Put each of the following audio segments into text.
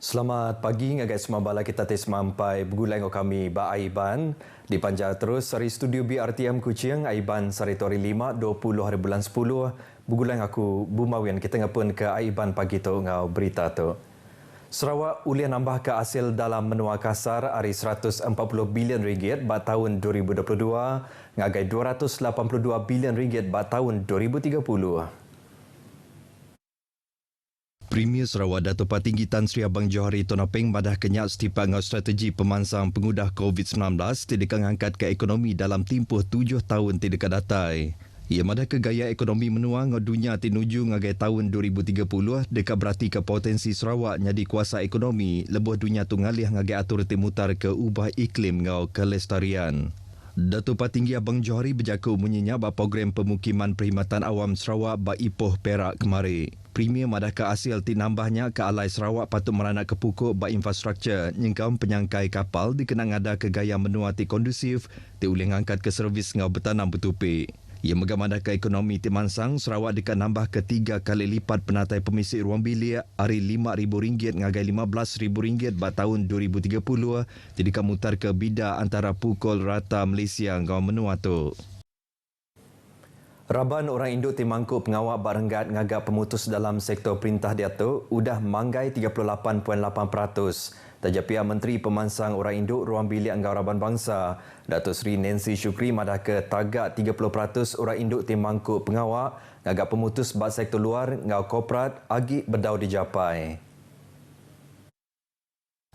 Selamat pagi ngagai semua bala kita tes mampai bergulai dengan kami Ba Aiban di panjang terus dari studio BRTM Kuching Aiban Saritori 5 20 hari bulan 10 bergulai aku Bumawian kita ngapun ke Aiban pagi tu ngau berita tu. Sarawak ulian nambah ke hasil dalam menua kasar hari 140 bilion ringgit pada tahun 2022 ngagai 282 bilion ringgit pada tahun 2030. Premier Sarawak Dato' Patinggi Tan Sri Abang Johari Tonapeng madah kenyak setiap ngau strategi pemansang pengudah COVID-19 tidak angkat ke ekonomi dalam tempoh 7 tahun tidak datai. Ia madah ke gaya ekonomi menua ngau dunia tinuju ngagai tahun 2030 dekat berarti ke potensi Sarawak nyadi kuasa ekonomi lebuh dunia tu ngalih ngagai atur timutar ke ubah iklim ngau kelestarian. Dato' Patinggi Abang Johari berjaku menyenyak bak program pemukiman perkhidmatan awam Sarawak bak Ipoh Perak kemari. Premier madah ke hasil tinambahnya ke alai Sarawak patut meranak ke pukul bak infrastruktur nyengkau penyangkai kapal dikenang ada ke gaya menua ti kondusif ti ulih ngangkat ke servis ngau bertanam bertupik. Ia megam madah ke ekonomi ti mansang Sarawak dekat nambah ke 3 kali lipat penatai pemisik ruang bilik hari RM5,000 ngagai RM15,000 pada tahun 2030 jadi kamutar ke bida antara pukul rata Malaysia ngau menua tu. Raban orang induk timangkuk pengawak barenggat ngagak pemutus dalam sektor perintah dia tu udah manggai 38.8%. Tajak pihak Menteri Pemansang Orang Induk Ruang Bilik Anggau Raban Bangsa, Datuk Seri Nancy Shukri madah ke tagak 30% orang induk timangkuk pengawak ngagak pemutus bak sektor luar ngau korporat agi berdau dijapai.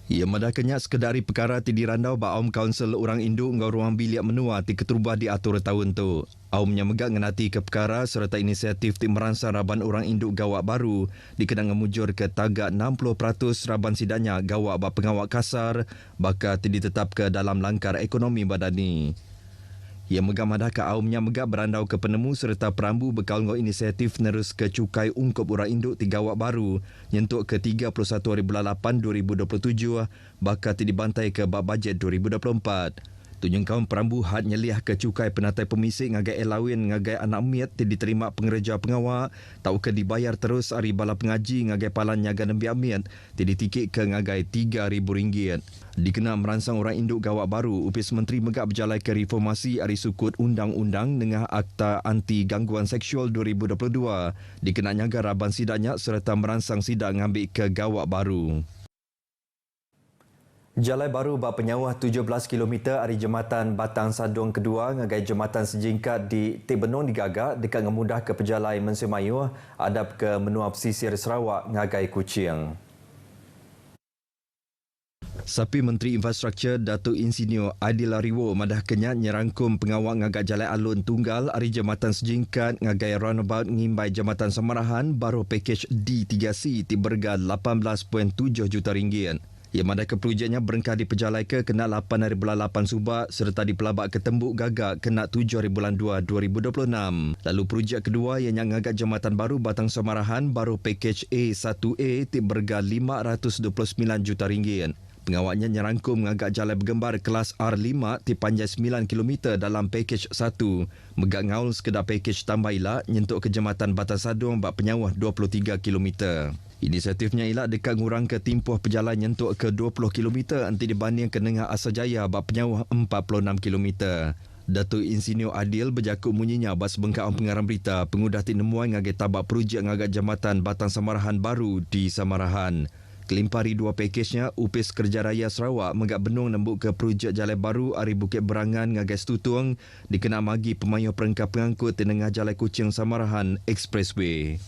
Ia madah kenyak sekedari perkara ti dirandau ba Aum Kaunsil Orang Induk ngau ruang bilik menua ti keterubah diatur tahun tu. Aumnya megak ngenati ke perkara serta inisiatif ti meransang Raban Orang Induk gawak baru dikenang ngemujur ke tagak 60% Raban sidanya gawak ba pengawak kasar bakal ti ditetap ke dalam langkar ekonomi badani. Ia megak madah ke aumnya megak berandau ke penemu serta perambu bekal ngau inisiatif nerus ke cukai ungkup orang induk ti gawak baru nyentuk ke 31 hari bulan 8 2027 bakal ti dibantai ke bab bajet 2024. Tunjung kaum perambu had nyeliah ke cukai penatai pemisik ngagai elawin ngagai anak miat ti diterima pengereja pengawak tau ke dibayar terus hari bala pengaji ngagai palan nyaga nembi amiat ti ditikik ke ngagai RM3,000. Dikenal meransang orang induk gawak baru, Upis Menteri megak berjalai ke reformasi hari sukut undang-undang dengan Akta Anti Gangguan Seksual 2022. Dikenal nyaga Raban sidaknya serta meransang sidak ngambil ke gawak baru. Jalai baru bak penyawah 17 km dari Jambatan Batang Sadong kedua ngagai Jambatan Sejingkat di Tebenong digagak dekat ngemudah ke pejalai Mensimayuh adap ke menua pesisir Sarawak ngagai Kuching. Sapi Menteri Infrastruktur Datuk Insinyur Aidil Ariwo madah kenyak nyerangkum pengawak ngagak jalai alun tunggal dari Jambatan Sejingkat ngagai roundabout ngimbai Jambatan Samarahan baru pakej D3C ti berga RM18.7 juta. Ia madah ke projeknya berengkah di pejalai ke kena 8 hari bulan 8 Subak serta di pelabak ke Tembuk Gagak kena 7 hari bulan 2 2026. Lalu projek kedua yang ngagak Jambatan Baru Batang Samarahan baru pakej A1A ti berga RM529 juta. Pengawaknya nyerangkum ngagak jalai bergembar kelas R5 ti panjang 9 km dalam pakej 1. Megak ngaul sekedar pakej tambah ilak nyentuk ke Jambatan Batang Sadong bak penyawah 23 km. Inisiatifnya ialah dekat ngurang ke tempoh perjalanan nyentuk ke 20 km nanti dibanding ke Nengah Asajaya bak penyawah 46 km. Datuk Insinyur Adil berjakuk munyinya bas bengkak pengarang berita pengudah tinemuan ngagai tabak projek ngagak Jambatan Batang Samarahan baru di Samarahan. Kelimpari dua pakejnya, Upis Kerja Raya Sarawak megak benung nembuk ke projek jalan baru Ari Bukit Berangan ngagai Setutung dikenal magi pemayuh perengkap pengangkut di Nengah Jalan Kuching Samarahan Expressway.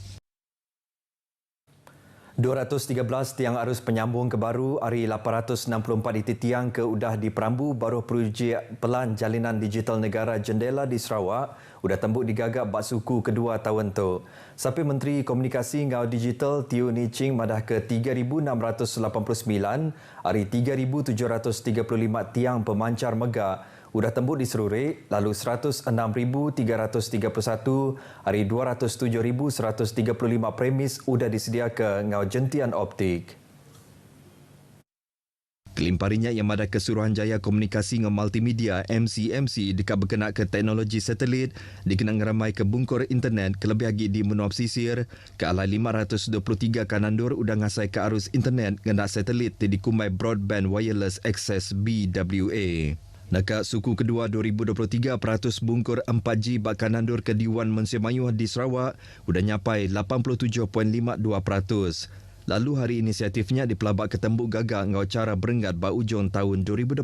213 tiang arus penyambung ke baru hari 864 itu tiang ke udah di Perambu baru projek pelan jalinan digital negara jendela di Sarawak udah tembuk digagak bak suku kedua tahun tu. Sapi Menteri Komunikasi ngau Digital Teo Ni Ching madah ke 3,689 hari 3,735 tiang pemancar megak udah tembuk di Seruri, lalu 106,331 hari 207,135 premis udah disedia ke ngau jentian optik. Kelimparinya yang madah Kesuruhanjaya Komunikasi dengan Multimedia MCMC dekat berkenaan ke teknologi satelit dikenang ramai ke bungkur internet kelebih lagi di menua pesisir ke alai 523 kanandur udang ngasai ke arus internet dengan satelit di dikumbai Broadband Wireless Access BWA. Dekat suku kedua 2023, peratus bungkur 4G bak kanandur ke Diwan Mencia Mayuh di Sarawak sudah nyapai 87.52%. Lalu hari inisiatifnya dipelabak ke tembuk gagak dengan cara berengat bak ujung tahun 2025.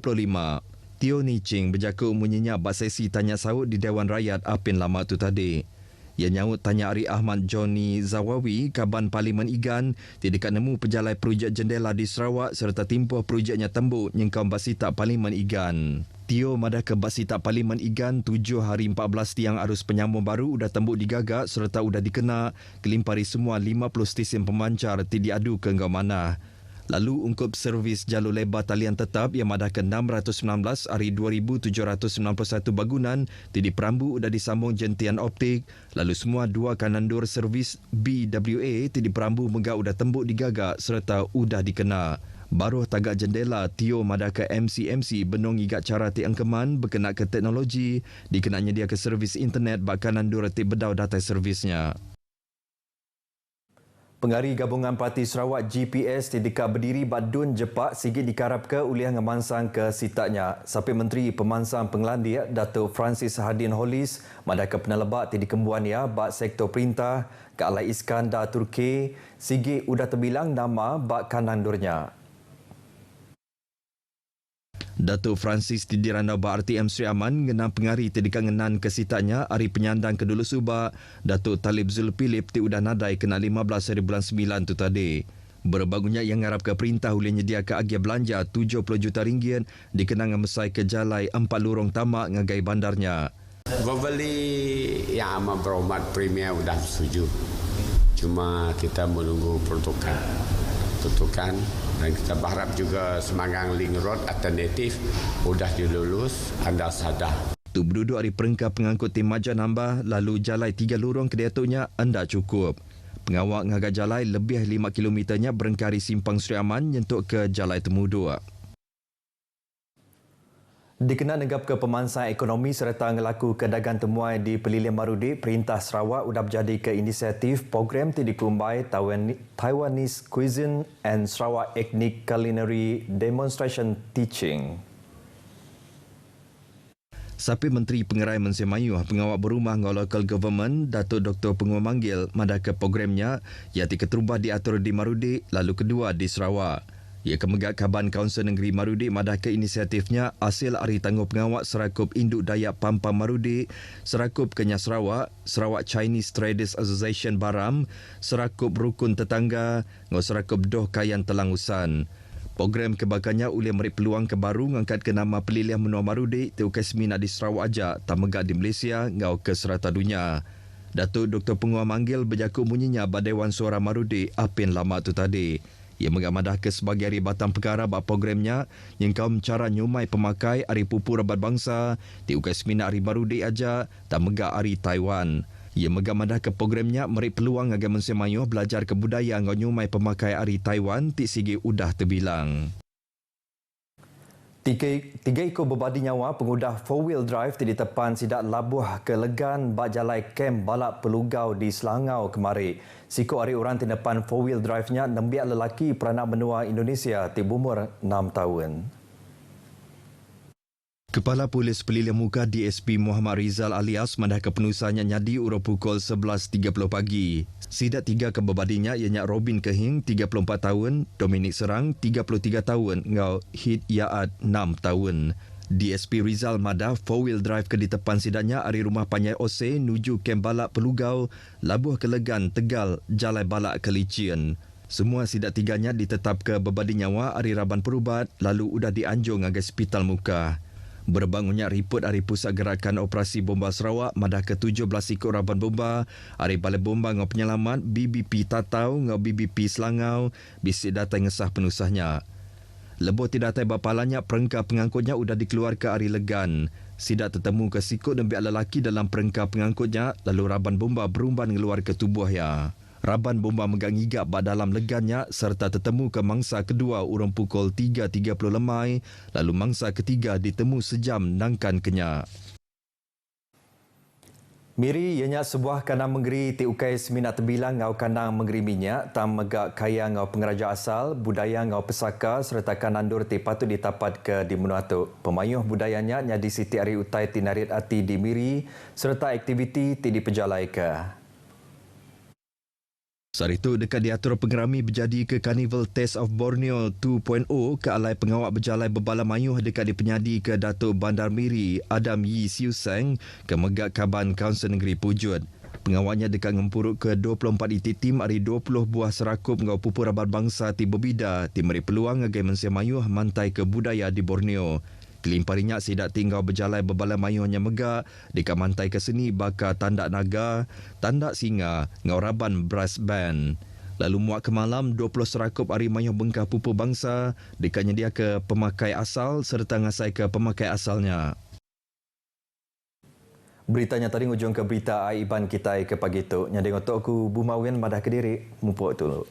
Teo Ni Ching berjaka umunyinya bak sesi tanya sahut di Dewan Rakyat Apin lama tu tadi. Ia nyaut tanya Ari Ahmad Johnny Zawawi, Kaban Parlimen Igan, tidak nemu pejalai projek jendela di Sarawak serta timpuh projeknya tembuk nyengkau Basita Parlimen Igan. Tio madah ke Basita Parlimen Igan 7 hari 14 tiang arus penyambung baru udah tembuk digagak serta udah dikena kelimpari semua 50 stesen pemancar diadu ke engkau mana. Lalu ungkup servis jalur lebar talian tetap yang madah ke 619 hari 2,791 bangunan di Perambu sudah disambung jentian optik. Lalu semua dua kanandur servis BWA di Perambu Megah sudah tembuk digagak serta sudah dikena. Baruh tagak jendela Tio madah ke MCMC benong igak cara ti angkeman berkenaan ke teknologi dikenanya dia ke servis internet bak kanandur ti bedau data servisnya. Pengari Gabungan Parti Sarawak GPS di dekat berdiri Badun Jepak sigit dikarap ke uliah ngemansang ke sitaknya. Sampai Menteri Pemansang Penglandia Datuk Francis Hadin Hollis madah ke penelebak di kembuan ya bak sektor perintah ke Alai Iskandar Turki sigit udah terbilang nama bak kanandurnya. Datuk Francis di Dirandau RTM Sri Aman ngenang pengari tedikan ngenan kesitanya hari penyandang kedulu subak Datuk Talib Zulpilip ti udah nadai kena 15 hari bulan 9 tu tadi. Berbagunya yang ngarap ke perintah boleh nyedia ke agia belanja 70 juta ringgit dikenang mesai ke jalai 4 lorong tamak ngagai bandarnya. Verbally yang amat berhormat Premier sudah setuju. Cuma kita menunggu peruntukan dan kita berharap juga Semanggang Link Road alternatif sudah dilulus anda sadar. Tu berduduk hari perengkap pengangkut tim Majan Hambah lalu jalai 3 lorong ke diatuknya anda cukup. Pengawak ngagak jalai lebih 5 kilometernya berengkari simpang Sri Aman nyentuk ke jalai Temudu. Dikenal negap ke pemansang ekonomi serta ngelaku kedagang temuai di Pelilian Marudi, Perintah Sarawak sudah berjadi ke inisiatif program ti dikumbai Taiwanese Cuisine and Sarawak Ethnic Culinary Demonstration Teaching. Sapi Menteri Pengerai Mencia Mayuh pengawak berumah dengan local government Datuk Dr. Penguat Manggil madah ke programnya iaitu keterubah diatur di Marudi lalu kedua di Sarawak. Ia kemegak Kaban Kaunsil Negeri Marudi madah ke inisiatifnya hasil hari tangguh pengawak Serakup Induk Dayak Pampang Marudi, Serakup Kenyah Sarawak, Sarawak Chinese Traders Association Baram, Serakup Rukun Tetangga, dengan Serakup Doh Kayan Telangusan. Program kebakannya oleh memberi peluang ke baru mengangkat ke nama pelilian menua Marudi Teukai Semina di Sarawak aja tak megak di Malaysia ngau ke serata dunia. Datuk Dr. Penguat Manggil berjaku bunyinya Badewan Suara Marudi Apin lama tu tadi. Ia mengamadah ke sebagai hari batang perkara bak programnya yang kaum cara nyumai pemakai hari pupu rabat bangsa di Ukai Semina hari Marudi aja tak megak hari Taiwan. Ia mengamadah ke programnya meri peluang agar Mencia Mayuh belajar kebudayaan ngau nyumai pemakai hari Taiwan ti sigi udah terbilang. Tiga ekor berbadi nyawa pengudah 4-wheel drive di tepan sidak labuh ke Legan bak jalai kem balap pelugau di Selangau kemari. Sikok hari orang di depan 4-wheel drive-nya nembiak lelaki peranak benua Indonesia di umur 6 tahun. Kepala Polis Pelilian Muka DSP Muhammad Rizal alias madah kepenusannya nyadi urut pukul 11.30 pagi. Sidak tiga kebabadinya ianya Robin Kehing 34 tahun, Dominic Serang 33 tahun, ngau Hid Yaat 6 tahun. DSP Rizal madah 4-wheel drive ke di tepan sidaknya dari rumah Panyai Ose nuju kem balak Pelugau, Labuh ke Legan, Tegal, Jalai Balak ke Licin. Semua sidak tiganya ditetap ke bebadi nyawa hari Raban Perubat lalu udah dianjung agai Hospital Muka. Berbangunnya riput dari Pusat Gerakan Operasi Bomba Sarawak madah ke 17 ikut raban bomba hari Balai Bomba ngau penyelamat BBP Tatau ngau BBP Selangau bisik data ngesah penusahnya. Lebih tidak datai bapalanya perengkap pengangkutnya sudah dikeluar ke hari Legan. Sidak tertemu ke sikut dan biak lelaki dalam perengkap pengangkutnya lalu raban bomba berumban ngeluar ke tubuhnya. Raban bomba megang higap dalam leganya serta tertemu ke mangsa kedua urang pukul 3.30 lemai, lalu mangsa ketiga ditemu sejam nangkan kenyak. Miri ianya sebuah kanang menggeri ti ukai seminat terbilang ngau kanang menggeri minyak tam megak kaya ngau pengeraja asal, budaya ngau pesaka serta kanandur ti patut ditapat ke di Menuatu. Pemayuh budayanya nyadi Siti Ari Utai ti narit ati di Miri serta aktiviti ti dipejalai ke. Saat itu, dekat diatur pengerami berjadi ke Carnival Taste of Borneo 2.0 ke alai pengawak berjalai berbala mayuh dekat di penyadi ke Datuk Bandar Miri Adam Yi Siu Seng ke Megak Kaban Kaunsil Negeri Pujut. Pengawaknya dekat ngempuruk ke 24 iti tim dari 20 buah serakup ngau pupur rabat bangsa ti berbida ti meri peluang ngagai mensia mayuh mantai ke budaya di Borneo. Kelimparinya sidak tinggal berjalai berbala mayuhnya megak dekat mantai ke seni baka tandak naga, tandak singa, ngauraban brass band. Lalu muak ke malam 20 serakup hari mayuh bengkah pupur bangsa dekatnya dia ke pemakai asal serta ngasai ke pemakai asalnya. Beritanya tadi ujung ke berita Aiban kita ke pagi tu. Nyadeng otok aku Bumawin madah Kediri. Mupuk tu.